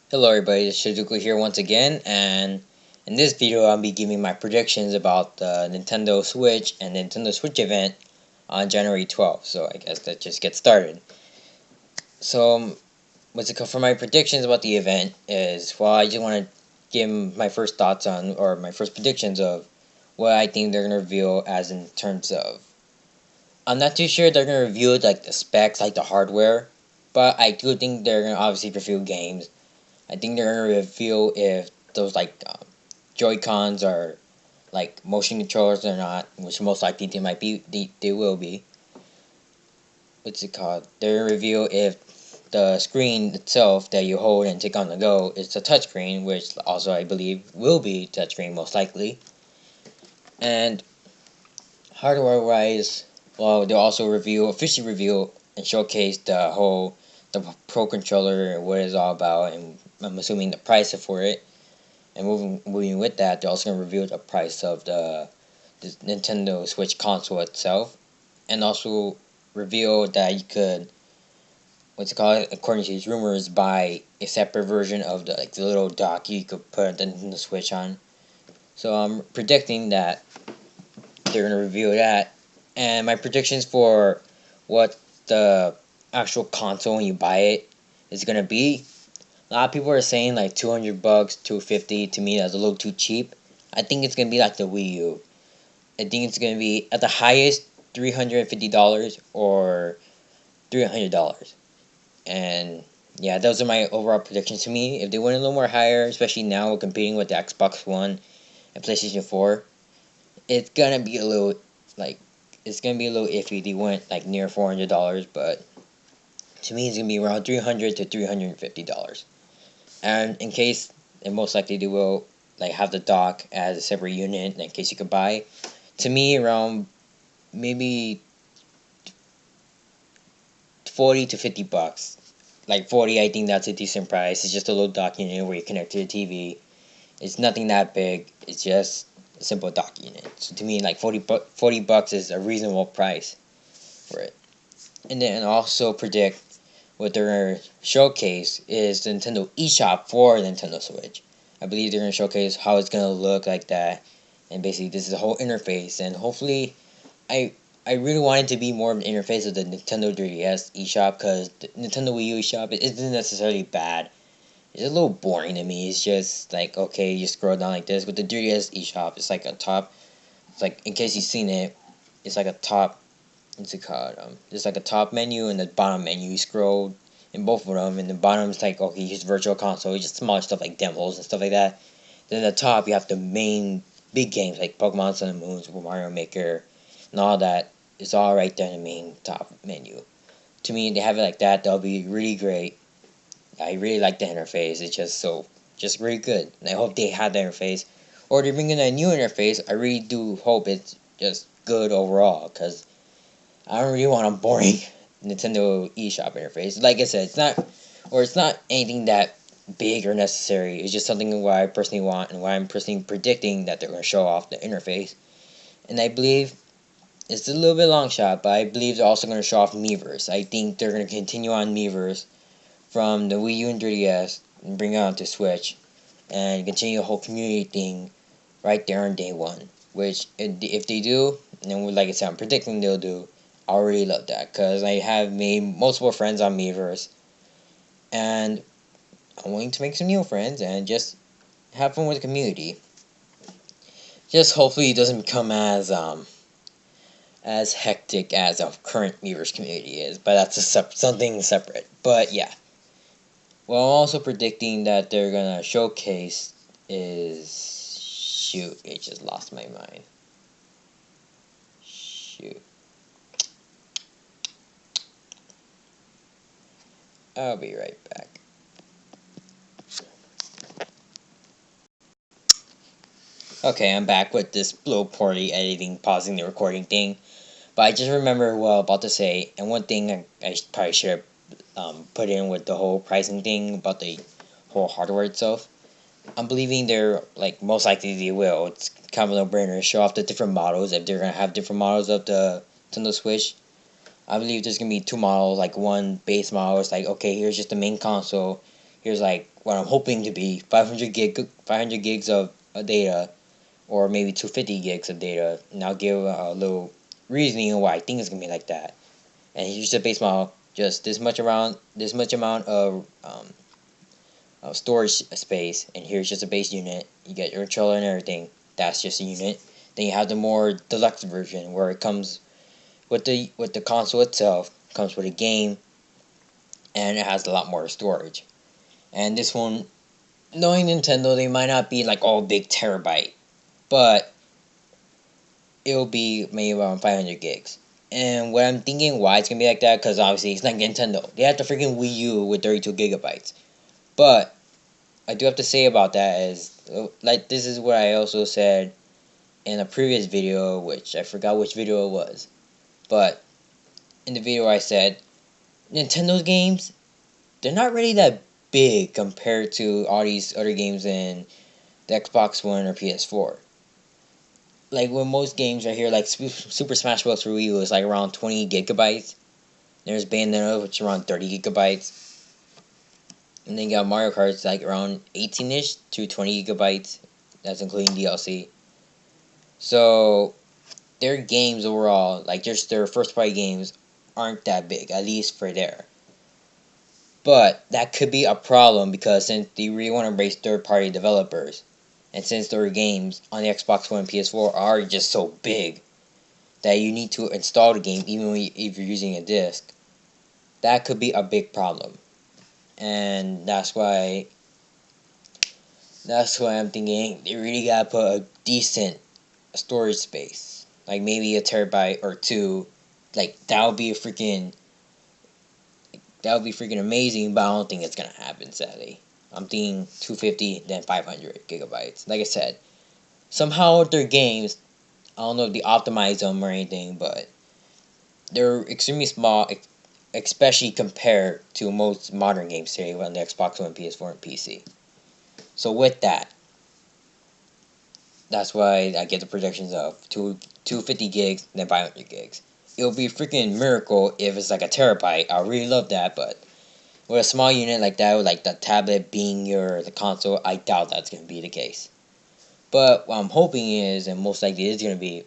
Hello everybody, it's Shizuku here once again, and in this video I'll be giving my predictions about the Nintendo Switch and Nintendo Switch event on January 12th, so I guess that just gets started. So, for my predictions about the event is, well, I just want to give my first thoughts on, or my first predictions of what I think they're going to reveal as in terms of, I'm not too sure they're going to reveal like the specs, like the hardware, but I do think they're going to obviously reveal games. I think they're gonna reveal if those Joy Cons are like motion controllers or not, which most likely they might be. They will be. What's it called? They're gonna reveal if the screen itself that you hold and take on the go is a touchscreen, which also I believe will be touchscreen most likely. And hardware wise, well, they'll also officially reveal and showcase the Pro controller and what it's all about, and I'm assuming the price for it. And moving with that, they're also going to reveal the price of the Nintendo Switch console itself, and also reveal that you could, what's it called, according to these rumors, buy a separate version of the little dock you could put the Nintendo Switch on. So I'm predicting that they're going to reveal that, and my predictions for what the actual console when you buy it is going to be. A lot of people are saying like 200 bucks, 250. To me, that's a little too cheap. I think it's gonna be like the Wii U. I think it's gonna be at the highest $350 or $300. And yeah, those are my overall predictions to me. If they went a little more higher, especially now competing with the Xbox One and PlayStation 4, it's gonna be a little like it's gonna be a little iffy. They went like near $400, but to me, it's gonna be around $300 to $350. And in case, and most likely they will like have the dock as a separate unit in case you could buy. To me, around maybe 40 to 50 bucks. Like 40, I think that's a decent price. It's just a little dock unit where you connect to the TV. It's nothing that big. It's just a simple dock unit. So to me, like 40 bucks is a reasonable price for it. And then also predict what they're going to showcase is the Nintendo eShop for Nintendo Switch. I believe they're going to showcase how it's going to look like that, and basically this is the whole interface. And hopefully, I I really want it to be more of an interface of the Nintendo 3DS eShop, because the Nintendo Wii U eShop it isn't necessarily bad. It's a little boring to me. It's just like, okay, you scroll down like this. With the 3DS eShop, it's like a top. It's like, in case you've seen it, it's like a top, what's it called? There's like a top menu and the bottom menu. You scroll in both of them, and the bottom is like, okay, use virtual console, just smaller stuff like demos and stuff like that. Then at the top you have the main big games like Pokemon Sun and Moon, Super Mario Maker, and all that. It's all right there in the main top menu. To me, they have it like that. That'll be really great. I really like the interface. It's just really good. And I hope they have the interface, or they bring in a new interface. I really do hope it's just good overall, because I don't really want a boring Nintendo eShop interface. Like I said, it's not anything that big or necessary. It's just something what I personally want and why I'm personally predicting that they're going to show off the interface. And I believe it's a little bit long shot, but I believe they're also going to show off Miiverse. I think they're going to continue on Miiverse from the Wii U and 3DS and bring it on to Switch and continue the whole community thing right there on day one. Which, if they do, and like I said, I'm predicting they'll do, I really love that, because I have made multiple friends on Miiverse, and I'm willing to make some new friends and just have fun with the community. Just hopefully it doesn't become as hectic as our current Miiverse community is, but that's something separate. But yeah, well, I'm also predicting that they're gonna showcase is, shoot, it just lost my mind. Shoot, I'll be right back. Okay, I'm back with this little poorly editing, pausing the recording thing. But I just remember what I was about to say, and one thing I probably should have put in with the whole pricing thing about the whole hardware itself. I'm believing they're, like, most likely they will. It's kind of a no-brainer. Show off the different models, if they're going to have different models of the Nintendo Switch. I believe there's going to be two models, like one base model. It's like, okay, here's just the main console. here's like what I'm hoping to be 500 gigs of data, or maybe 250 gigs of data, and I'll give a little reasoning on why I think it's gonna be like that. And here's the base model, just this much amount of storage space, and here's just a base unit. You get your controller and everything. That's just a unit. Then you have the more deluxe version where it comes with the console itself, comes with a game, and it has a lot more storage. And this one, knowing Nintendo, they might not be like all big terabyte, but it'll be maybe around 500 gigs. And what I'm thinking why it's gonna be like that, because obviously it's like Nintendo. They have the freaking Wii U with 32 gigabytes. But I do have to say about that is, like, this is what I also said in a previous video, which I forgot which video it was. But in the video I said, Nintendo's games, they're not really that big compared to all these other games in the Xbox One or PS4. Like, when most games right here, like Super Smash Bros. For Wii U is like around 20 gigabytes. There's Bayonetta, which is around 30 gigabytes. And then you got Mario Kart, like around 18-ish to 20 gigabytes. That's including DLC. So, their games overall, like just their first party games, aren't that big, at least for there. But that could be a problem because since they really want to embrace third party developers, and since their games on the Xbox One and PS4 are just so big that you need to install the game even if you're using a disc, that could be a big problem. And that's why I'm thinking they really gotta put a decent storage space, like maybe a terabyte or two. Like that would be freaking amazing, but I don't think it's gonna happen, sadly. I'm thinking 250, then 500 gigabytes. Like I said, somehow with their games, I don't know if they optimize them or anything, but they're extremely small, especially compared to most modern games today on the Xbox One, PS4, and PC. So with that, that's why I get the projections of 250 gigs, then 500 gigs. It would be a freaking miracle if it's like a terabyte. I really love that, but with a small unit like that, with like the tablet being the console, I doubt that's going to be the case. But what I'm hoping is, and most likely is going to be,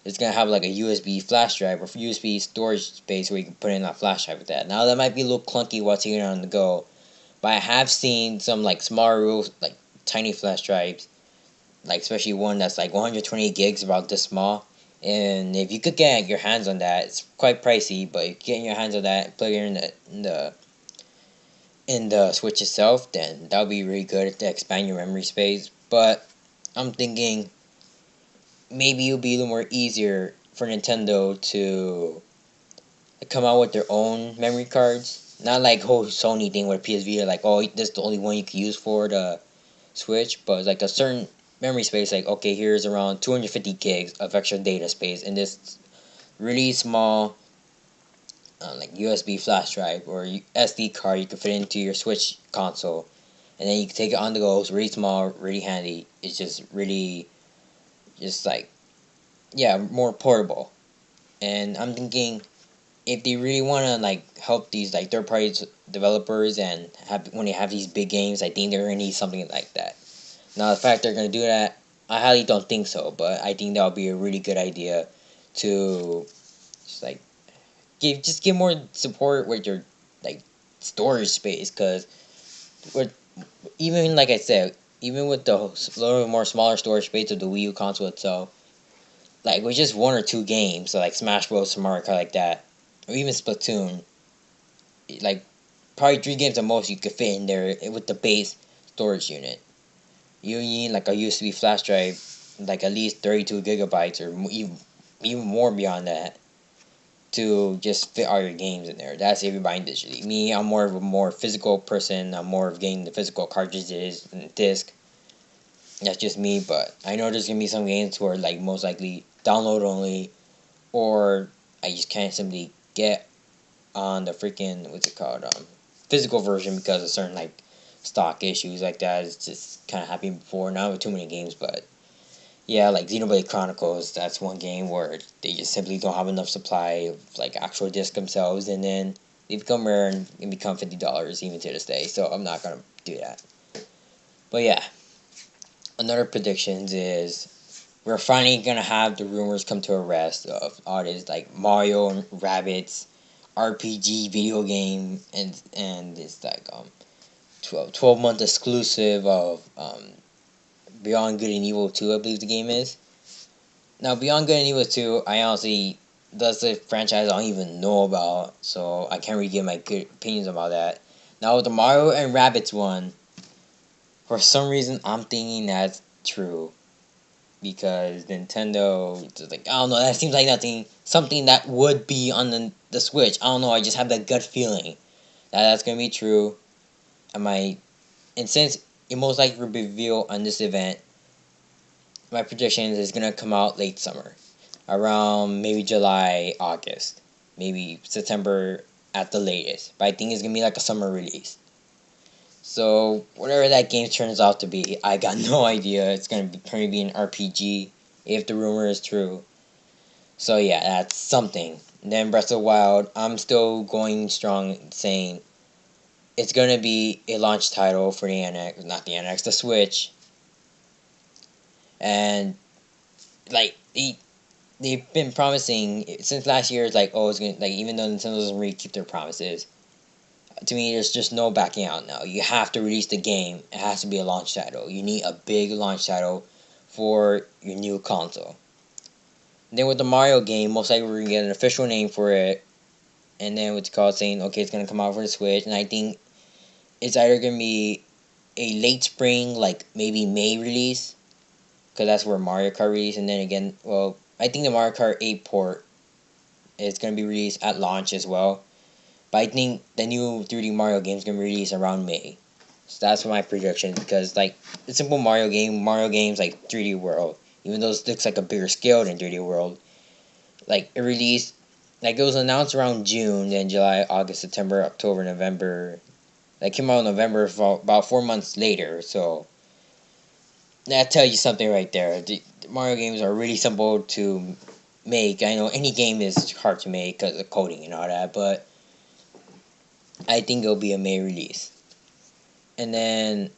it's going to have like a USB flash drive or USB storage space where you can put in a flash drive with that. Now that might be a little clunky while taking it on the go, but I have seen some like smaller, like tiny flash drives, like especially one that's like 120 gigs, about this small. And if you could get your hands on that, it's quite pricey, but if you get your hands on that, plug it in the Switch itself, then that would be really good to expand your memory space. But I'm thinking maybe it'll be a little more easier for Nintendo to come out with their own memory cards. Not like whole Sony thing where PS Vita, like, oh, this is the only one you can use for the Switch, but it's like a certain memory space, like, okay, here's around 250 gigs of extra data space in this really small like USB flash drive or SD card you can fit into your Switch console, and then you can take it on the go. It's really small, really handy. It's just really, just like, yeah, more portable. And I'm thinking if they really want to like help these like third party developers and when they have these big games, I think they're gonna need something like that. Now, the fact they're gonna do that, I highly don't think so, but I think that would be a really good idea to just like give more support with your like storage space, because with even like I said, even with the little more smaller storage space of the Wii U console itself, like with just one or two games, so like Smash Bros, Mario Kart, like that, or even Splatoon, like probably 3 games at most you could fit in there with the base storage unit. You need like a USB flash drive, like at least 32 gigabytes or even more beyond that, to just fit all your games in there. That's if you're buying digitally. Me, I'm more of a more physical person. I'm more of getting the physical cartridges and the disc. That's just me, but I know there's gonna be some games who are like most likely download only, or I just can't simply get on the freaking physical version because of certain like stock issues like that. It's just kind of happened before. Not with too many games, but yeah, like Xenoblade Chronicles, that's one game where they just simply don't have enough supply of like actual discs themselves, and then They become rare and become $50 even to this day. So I'm not gonna do that. But yeah, another predictions is we're finally gonna have the rumors come to a rest of all this like Mario and Rabbids RPG video game and this like 12-month exclusive of Beyond Good and Evil 2, I believe the game is. Now Beyond Good and Evil 2, I honestly that's a franchise I don't even know about, so I can't really give my good opinions about that. Now with the Mario and Rabbids one, for some reason I'm thinking that's true. Because Nintendo, like, I don't know, that seems like something that would be on the Switch. I don't know, I just have that gut feeling that that's gonna be true. And since it most likely will be revealed on this event, my prediction is it's gonna come out late summer, around maybe July, August, maybe September at the latest. But I think it's gonna be like a summer release. So whatever that game turns out to be, I got no idea. It's gonna probably be an RPG if the rumor is true. So yeah, that's something. And then Breath of the Wild, I'm still going strong saying it's gonna be a launch title for the NX, not the NX, the Switch. And like they've been promising since last year. It's like, oh, it's gonna, like, even though Nintendo doesn't really keep their promises, to me, there's just no backing out now. You have to release the game. It has to be a launch title. You need a big launch title for your new console. And then with the Mario game, most likely we're going to get an official name for it. And then what's called saying, okay, it's going to come out for the Switch. And I think it's either going to be a late spring, like maybe May release. Because that's where Mario Kart released. And then again, well, I think the Mario Kart 8 port is going to be released at launch as well. But I think the new 3D Mario game is going to be released around May. So that's my prediction. Because, like, the simple Mario games like 3D World, even though it looks like a bigger scale than 3D World, like, it released, like, it was announced around June, then July, August, September, October, November. That came out in November, for about 4 months later. So that tells you something right there. The Mario games are really simple to make. I know any game is hard to make because of coding and all that, but I think it'll be a May release. And then,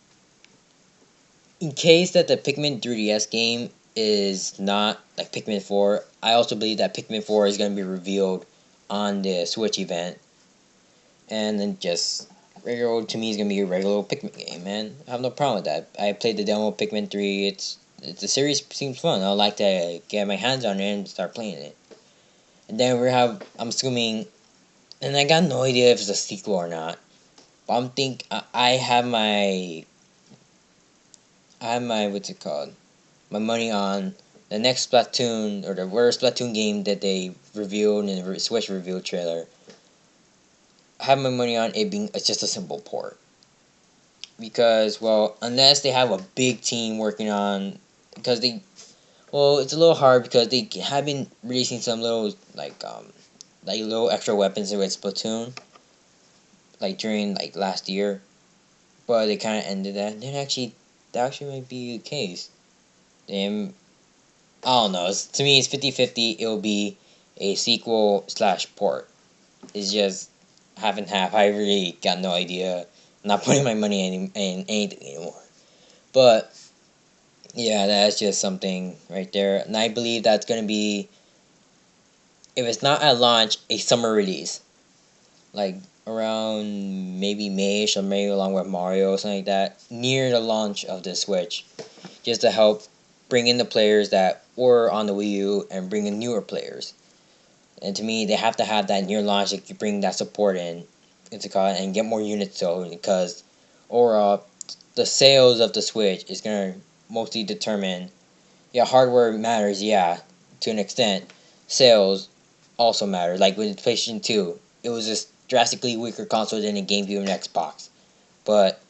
in case that the Pikmin 3DS game is not like Pikmin 4, I also believe that Pikmin 4 is going to be revealed on the Switch event. And then just regular, to me, is going to be a regular old Pikmin game, man. I have no problem with that. I played the demo of Pikmin 3. It's the series seems fun. I'd like to get my hands on it and start playing it. And then I'm assuming, and I got no idea if it's a sequel or not. But I have my what's it called? My money on the next Splatoon, or the worst Splatoon game that they revealed in the Switch reveal trailer. I have my money on it being just a simple port. Because, well, unless they have a big team working on, because it's a little hard because they have been releasing some little like little extra weapons with Splatoon, like during like last year, but they kind of ended that. And then that actually might be the case. Then I don't know. To me, it's 50-50. It will be a sequel / port. It's just half and half. I really got no idea. I'm not putting my money in anything anymore. But yeah, that's just something right there. And I believe that's going to be, if it's not at launch, a summer release. Like around maybe May-ish, or maybe along with Mario or something like that. Near the launch of the Switch. Just to help bring in the players that were on the Wii U and bring in newer players. And to me, they have to have that near launch to bring that support in, and get more units sold, because overall, the sales of the Switch is going to mostly determine, yeah, hardware matters, yeah, to an extent. Sales also matter. Like with PlayStation 2, it was just drastically weaker console than the GameCube and Xbox. But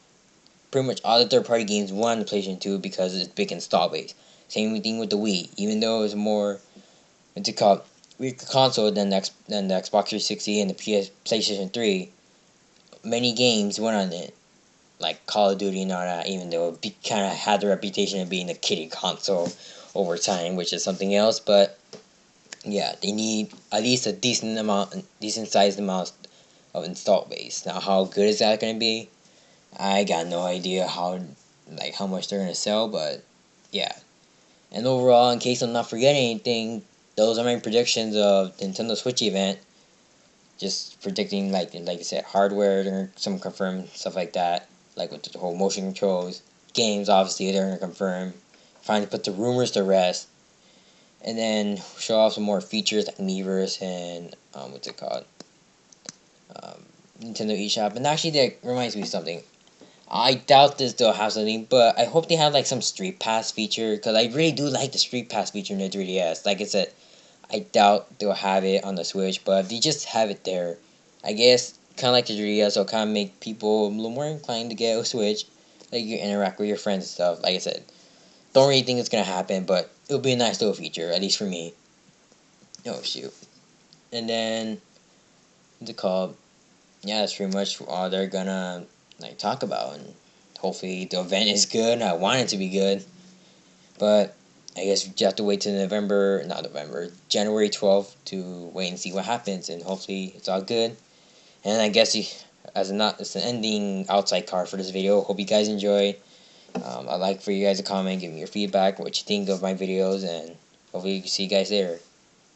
pretty much all the third-party games won the PlayStation 2 because of its big install base. Same thing with the Wii. Even though it was more, weaker console than the Xbox 360 and the PlayStation 3, many games went on it, like Call of Duty and all that, even though it kind of had the reputation of being a kiddie console over time, which is something else. But yeah, they need at least a decent sized amount of install base. Now, how good is that going to be? I got no idea how much they're going to sell, but yeah. And overall, in case I'm not forgetting anything, those are my predictions of Nintendo Switch event. Just predicting, like I said, hardware, some confirmed stuff like that, like with the whole motion controls. Games, obviously, they're going to confirm. Finally put the rumors to rest. And then show off some more features like Miiverse and, what's it called? Nintendo eShop. And actually, that reminds me of something. I doubt this they'll have something, but I hope they have like some Street Pass feature, because I really do like the Street Pass feature in the 3DS. Like I said, I doubt they'll have it on the Switch, but if they just have it there, I guess kind of like the 3DS, it'll kind of make people a little more inclined to get a Switch. Like you interact with your friends and stuff. Like I said, don't really think it's gonna happen, but it'll be a nice little feature, at least for me. Oh shoot! And then what's it called? Yeah, that's pretty much all they're gonna talk about, and hopefully the event is good. I want it to be good, but I guess you have to wait till January 12th to wait and see what happens, and hopefully it's all good. And I guess it's an ending outside card for this video. Hope you guys enjoyed. I'd like for you guys to comment, give me your feedback, what you think of my videos, and hopefully see you guys there.